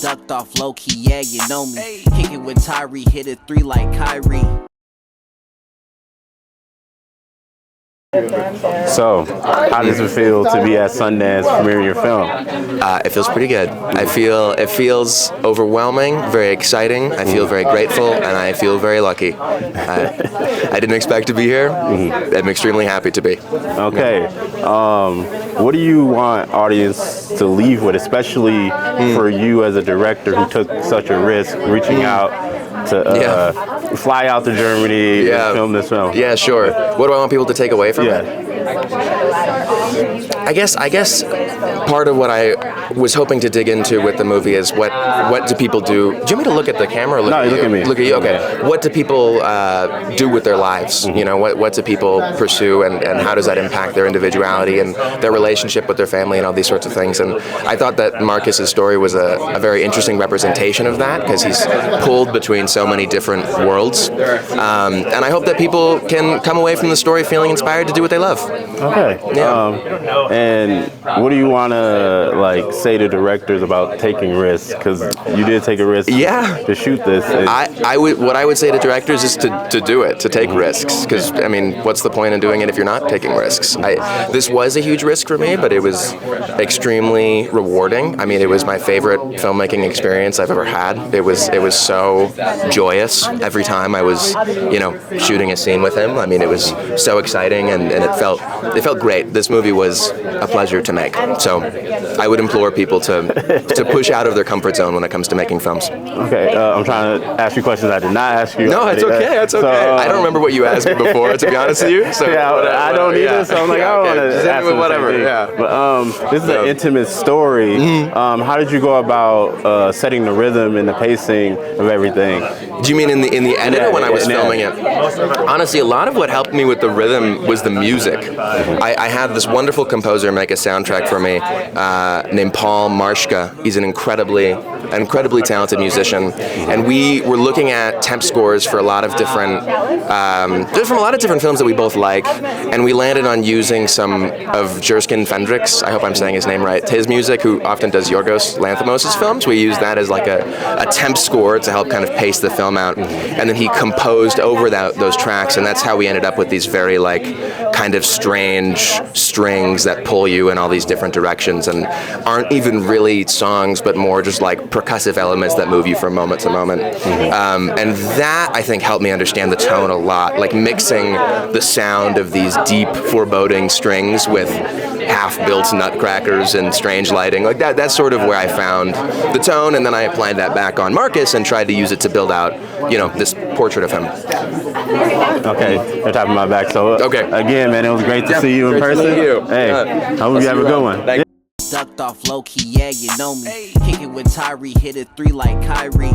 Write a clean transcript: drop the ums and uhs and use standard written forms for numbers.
Ducked off low-key, yeah, you know me. Kickin' with Tyree, hit it 3 like Kyrie. So, how does it feel to be at Sundance premiering your film? It feels pretty good. It feels overwhelming, very exciting. I feel very grateful, and I feel very lucky. I didn't expect to be here. I'm extremely happy to be. Okay. What do you want audience to leave with, especially for you as a director who took such a risk reaching out to fly out to Germany and film this film? Yeah, sure. What do I want people to take away from it? I guess part of what I was hoping to dig into with the movie is what do people do? Do you want me to look at the camera? Or look at you? Look at me. Look at you. Okay. What do people do with their lives? You know, what do people pursue, and how does that impact their individuality and their relationship with their family and all these sorts of things? And I thought that Marcus's story was a very interesting representation of that, because he's pulled between so many different worlds. And I hope that people can come away from the story feeling inspired to do what they love. Okay. Yeah. And what do you want to say to directors about taking risks? Because you did take a risk to shoot this. What I would say to directors is to do it, to take risks. Because I mean, what's the point in doing it if you're not taking risks? This was a huge risk for me, but it was extremely rewarding. I mean, it was my favorite filmmaking experience I've ever had. It was so joyous every time I was, shooting a scene with him. I mean, it was so exciting, and it felt great. This movie was a pleasure to make. So I would implore people to push out of their comfort zone when it comes to making films. Okay, I'm trying to ask you questions I did not ask you. No, it's okay. It's okay. So, I don't remember what you asked me before, to be honest with you. So I don't either. So I'm like, I don't want to ask you whatever. Yeah. But this is an intimate story. How did you go about setting the rhythm and the pacing of everything? Do you mean in the edit or when I was filming it? Honestly, a lot of what helped me with the rhythm was the music. I had this wonderful composer make a soundtrack for me named Paul Marshka. He's an incredibly talented musician, and we were looking at temp scores for a lot of different films that we both like, and we landed on using some of Jerskin Fendrick's, I hope I'm saying his name right, his music, who often does Yorgos Lanthimos' films. We used that as like a temp score to help kind of pace the film out, and then he composed over those tracks, and that's how we ended up with these very kind of strange strings that pull you in all these different directions and aren't even really songs, but more just like percussive elements that move you from moment to moment. And that, I think, helped me understand the tone a lot, like mixing the sound of these deep, foreboding strings with half-built nutcrackers and strange lighting. Like that's sort of where I found the tone, and then I applied that back on Marcus and tried to use it to build out, this portrait of him. Okay, you're tapping my back. So again, man, it was great to see you in person. To see you. Hey, I hope you have a good one. Ducked off low-key, yeah, you know me. Kickin' with Tyree, hit it 3 like Kyrie.